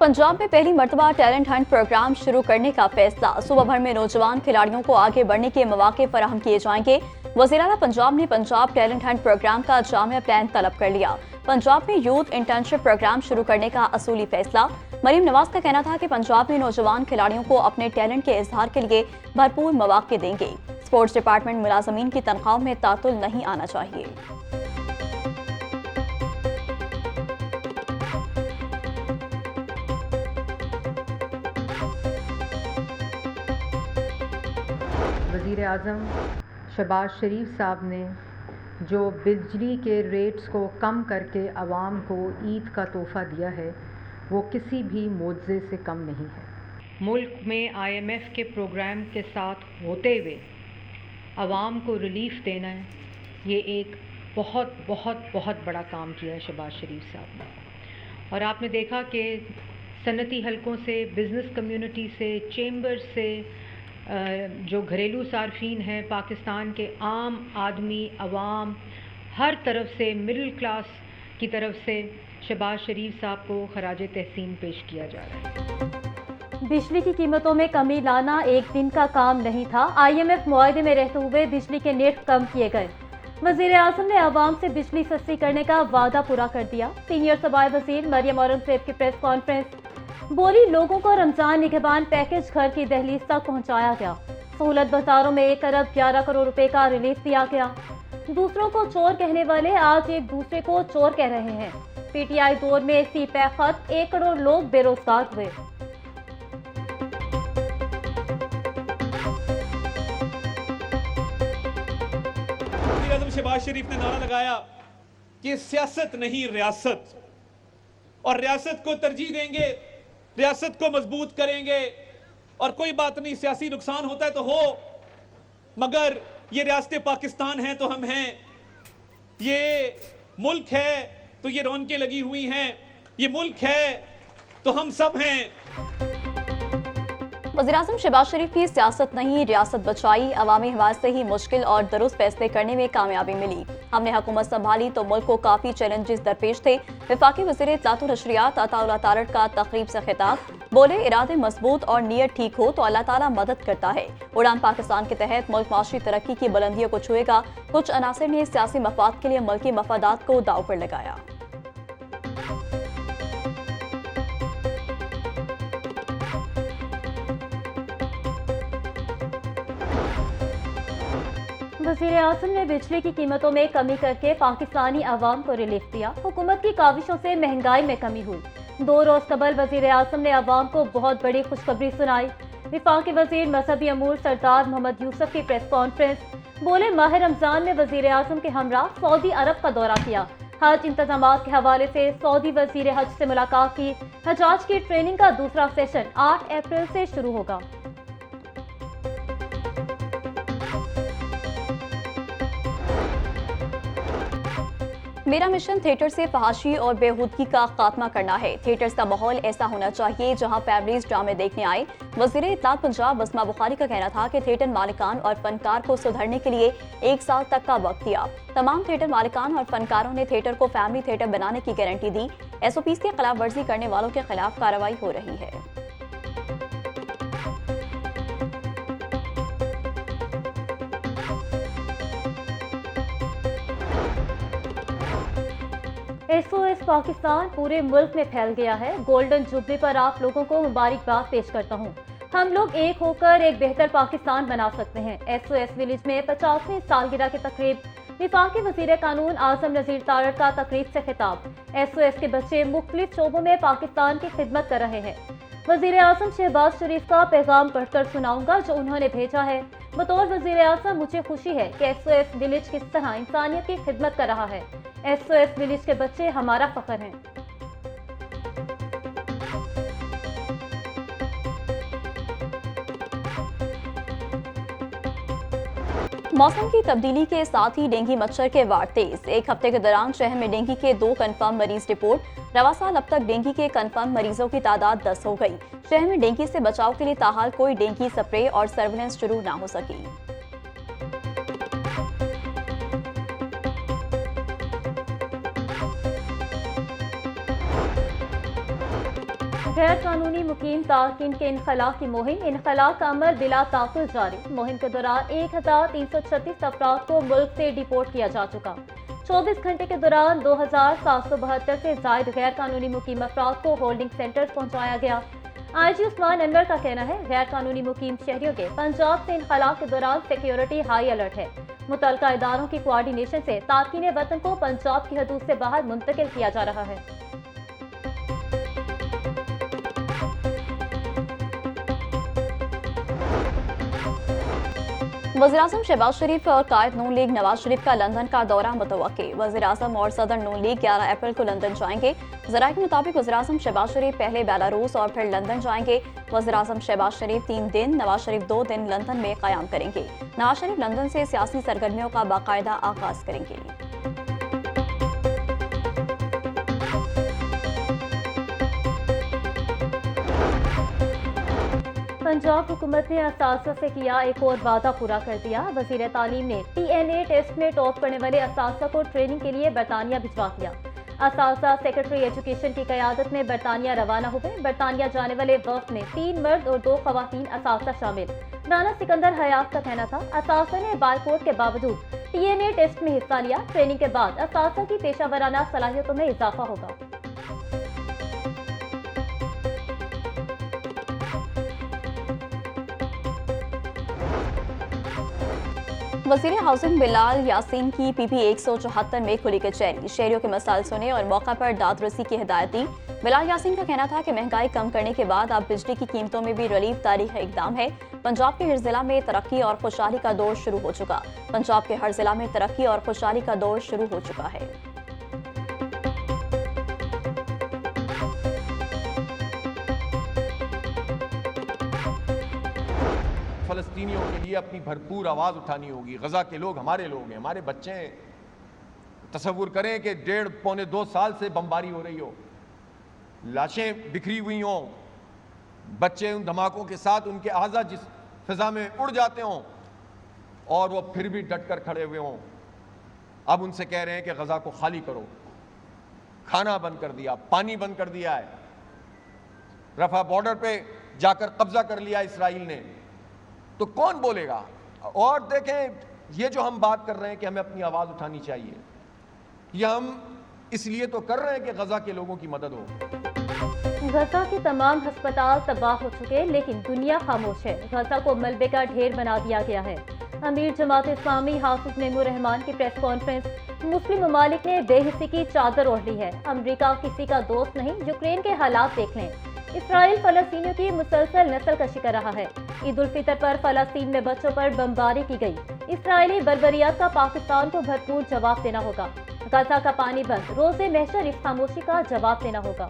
पंजाब में पहली मर्तबा टैलेंट हंट प्रोग्राम शुरू करने का फैसला। सूबा भर में नौजवान खिलाड़ियों को आगे बढ़ने के मौके फराहम किए जाएंगे। वज़ीर-ए-आला पंजाब ने पंजाब टैलेंट हंट प्रोग्राम का जामिया प्लान तलब कर लिया। पंजाब में यूथ इंटर्नशिप प्रोग्राम शुरू करने का असूली फैसला। मरीम नवाज का कहना था कि पंजाब में नौजवान खिलाड़ियों को अपने टैलेंट के इजहार के लिए भरपूर मौके देंगे। स्पोर्ट्स डिपार्टमेंट मुलाजमीन की तनख्वाह में तातुल नहीं आना चाहिए। वज़ीर आज़म शहबाज शरीफ साहब ने जो बिजली के रेट्स को कम करके आवाम को ईद का तोहफ़ा दिया है वो किसी भी मुआवजे से कम नहीं है। मुल्क में IMF के प्रोग्राम के साथ होते हुए आवाम को रिलीफ देना है, ये एक बहुत बहुत बहुत बड़ा काम किया है शहबाज शरीफ साहब ने। और आपने देखा कि सनती हलकों से, बिज़नेस कम्युनिटी से, चेंबर से, जो घरेलू सार्फिन हैं, पाकिस्तान के आम आदमी, अवाम, हर तरफ से, मिडिल क्लास की तरफ से शहबाज शरीफ साहब को खराज तहसीन पेश किया जा रहा है। बिजली की कीमतों में कमी लाना एक दिन का काम नहीं था। IMF मुआहदे में रहते हुए बिजली के नेट कम किए गए। वज़ीर आज़म ने आवाम से बिजली सस्ती करने का वादा पूरा कर दिया। सीनियर सूबाई वज़ीर मरियम औरंगज़ेब की प्रेस कॉन्फ्रेंस बोली, लोगों को रमजान निगहबान पैकेज घर की दहलीज तक पहुंचाया गया। सहूलत बाजारों में 1 अरब 11 करोड़ रुपए का रिलीफ दिया गया। दूसरों को चोर कहने वाले आज एक दूसरे को चोर कह रहे हैं। PTI दौर में सीपै खत 1 करोड़ लोग बेरोजगार हुए। शहबाज शरीफ ने नारा लगाया कि सियासत नहीं रियासत, और रियासत को तरजीह देंगे, रियासत को मजबूत करेंगे। और कोई बात नहीं, सियासी नुकसान होता है तो हो, मगर ये रियासत पाकिस्तान है तो हम हैं, ये मुल्क है तो ये रौनकें लगी हुई हैं, ये मुल्क है तो हम सब हैं। वज़ीर-ए-आज़म शहबाज शरीफ की सियासत नहीं रियासत बचाई। अवामी हिमायत से ही मुश्किल और दुरुस्त फैसले करने में कामयाबी मिली। हमने हुकूमत संभाली तो मुल्क को काफ़ी चैलेंजेस दरपेश थे। वफाकी वज़ीर इत्तलात व नशरियात अताउल्लाह तारड़ का तकरीब से खिताब। बोले, इरादे मजबूत और नीयत ठीक हो तो अल्लाह ताला मदद करता है। उड़ान पाकिस्तान के तहत मुल्क माशी तरक्की की बुलंदियों को छुएगा। कुछ अनासर ने सियासी मफाद के लिए मुल्की मफादात को दाव पर लगाया। वज़ीर आज़म ने बिजली की कीमतों में कमी करके पाकिस्तानी अवाम को रिलीफ दिया। हुकूमत की काविशों से महंगाई में कमी हुई। 2 रोज कबल वज़ीर आज़म ने अवाम को बहुत बड़ी खुशखबरी सुनाई। वफाकी वज़ीर मजहबी अमूर सरदार मोहम्मद यूसुफ की प्रेस कॉन्फ्रेंस बोले, माह रमजान में वज़ीर आज़म के हमरा सऊदी अरब का दौरा किया। हज इंतजामात के हवाले से सऊदी वज़ीर हज से मुलाकात की। हजाज की ट्रेनिंग का दूसरा सेशन 8 अप्रैल से शुरू होगा। मेरा मिशन थिएटर से फहाशी और बेहूदगी का खात्मा करना है। थिएटर्स का माहौल ऐसा होना चाहिए जहां फैमिलीज ड्रामे देखने आए। वज़ीर इत्तलात पंजाब बसमा बुखारी का कहना था कि थिएटर मालिकान और फनकार को सुधरने के लिए 1 साल तक का वक्त दिया। तमाम थिएटर मालिकान और फनकारों ने थिएटर को फैमिली थिएटर बनाने की गारंटी दी। SOPs की खिलाफ वर्जी करने वालों के खिलाफ कार्रवाई हो रही है। SOS पाकिस्तान पूरे मुल्क में फैल गया है। गोल्डन जुबली पर आप लोगों को मुबारकबाद पेश करता हूँ। हम लोग एक होकर एक बेहतर पाकिस्तान बना सकते हैं। SOS विलेज में 50वीं सालगिरह की तकरीब। वफाकी वज़ीर कानून आज़म नज़ीर तारड़ का तकरीब से खिताब। SOS के बच्चे मुख्तलिफ शोबों में पाकिस्तान की खिदमत कर रहे हैं। वज़ीर आज़म शहबाज शरीफ का पैगाम पढ़कर सुनाऊंगा जो उन्होंने भेजा है। बतौर वज़ीर आज़म मुझे खुशी है कि SOS विलेज किस तरह इंसानियत की खिदमत कर रहा है। SOS विलेज के बच्चे हमारा फख्र हैं। मौसम की तब्दीली के साथ ही डेंगू मच्छर के वार तेज। 1 हफ्ते के दौरान शहर में डेंगू के 2 कन्फर्म मरीज रिपोर्ट। रवा साल अब तक डेंगू के कन्फर्म मरीजों की तादाद 10 हो गई। शहर में डेंगू से बचाव के लिए ताहाल कोई डेंगू स्प्रे और सर्विलेंस शुरू ना हो सकी। गैर قانونی مقیم تارکین کے انخلا کی مہم، انخلا کا عمل بلا تعطل جاری۔ مہم کے دوران 1336 افراد کو ملک سے ڈیپورٹ کیا جا چکا۔ 24 گھنٹے کے دوران 2772 سے زائد غیر قانونی مقیم افراد کو ہولڈنگ سینٹر پہنچایا گیا۔ آئی جی عثمان انور کا کہنا ہے غیر قانونی مقیم شہریوں کے پنجاب سے انخلا کے دوران سیکیورٹی ہائی الرٹ ہے۔ متعلقہ اداروں کی کوارڈینیشن سے تارکین وطن کو پنجاب کی حدود سے باہر منتقل کیا جا رہا ہے۔ وزیراعظم شہباز شریف اور قائد نون لیگ نواز شریف کا لندن کا دورہ متوقع۔ وزیراعظم اور صدر نون لیگ 11 اپریل کو لندن جائیں گے۔ ذرائع کے مطابق وزیراعظم شہباز شریف پہلے بیلاروس اور پھر لندن جائیں گے۔ وزیراعظم شہباز شریف 3 دن، نواز شریف 2 دن لندن میں قیام کریں گے۔ نواز شریف لندن سے سیاسی سرگرمیوں کا باقاعدہ آغاز کریں گے۔ پنجاب حکومت نے اساتذہ سے کیا ایک اور وعدہ پورا کر دیا۔ وزیر تعلیم نے TNA ٹیسٹ میں ٹاپ کرنے والے اساتذہ کو ٹریننگ کے لیے برطانیہ بھجوا دیا۔ اساتذہ سیکرٹری ایجوکیشن کی قیادت میں برطانیہ روانہ ہوئے۔ برطانیہ جانے والے وفد میں 3 مرد اور 2 خواتین اساتذہ شامل۔ رانا سکندر حیات کا کہنا تھا اساتذہ نے بائیکاٹ کے باوجود TNA ٹیسٹ میں حصہ لیا۔ ٹریننگ کے بعد اساتذہ کی پیشہ ورانہ صلاحیتوں میں اضافہ ہوگا۔ وزیر ہاؤسنگ بلال یاسین کی پی پی 174 میں کھلی کچہری، شہریوں کے مسائل سنے اور موقع پر داد رسی کی ہدایت دی۔ بلال یاسین کا کہنا تھا کہ مہنگائی کم کرنے کے بعد اب بجلی کی قیمتوں میں بھی ریلیف تاریخ اقدام ہے۔ پنجاب کے ہر ضلع میں ترقی اور خوشحالی کا دور شروع ہو چکا۔ پنجاب کے ہر ضلع میں ترقی اور خوشحالی کا دور شروع ہو چکا ہے۔ فلسطینیوں کے لیے اپنی بھرپور آواز اٹھانی ہوگی۔ غزہ کے لوگ ہمارے لوگ ہیں، ہمارے بچے ہیں۔ تصور کریں کہ 1.5-2 سال سے بمباری ہو رہی ہو، لاشیں بکھری ہوئی ہوں، بچے ان دھماکوں کے ساتھ ان کے اعضاء جس فضا میں اڑ جاتے ہوں اور وہ پھر بھی ڈٹ کر کھڑے ہوئے ہوں۔ اب ان سے کہہ رہے ہیں کہ غزہ کو خالی کرو، کھانا بند کر دیا، پانی بند کر دیا ہے، رفح بارڈر پہ جا کر قبضہ کر لیا اسرائیل نے، تو کون بولے گا؟ اور دیکھیں یہ جو ہم بات کر رہے ہیں کہ ہمیں اپنی آواز اٹھانی چاہیے، یہ ہم اس لیے تو کر رہے ہیں کہ غزہ کے لوگوں کی مدد ہو۔ غزہ کے تمام ہسپتال تباہ ہو چکے لیکن دنیا خاموش ہے۔ غزہ کو ملبے کا ڈھیر بنا دیا گیا ہے۔ امیر جماعت اسلامی حافظ مینور رحمان کی پریس کانفرنس، مسلم ممالک نے بے حسی کی چادر اوڑھ لی ہے۔ امریکہ کسی کا دوست نہیں، یوکرین کے حالات دیکھ لیں۔ اسرائیل فلسطینیوں کی مسلسل نسل کشی کر رہا ہے۔ عید الفطر پر فلسطین میں بچوں پر بمباری کی گئی۔ اسرائیلی بربریات کا پاکستان کو بھرپور جواب دینا ہوگا۔ غزہ کا پانی بند، روزے محشر اس خاموشی کا جواب دینا ہوگا۔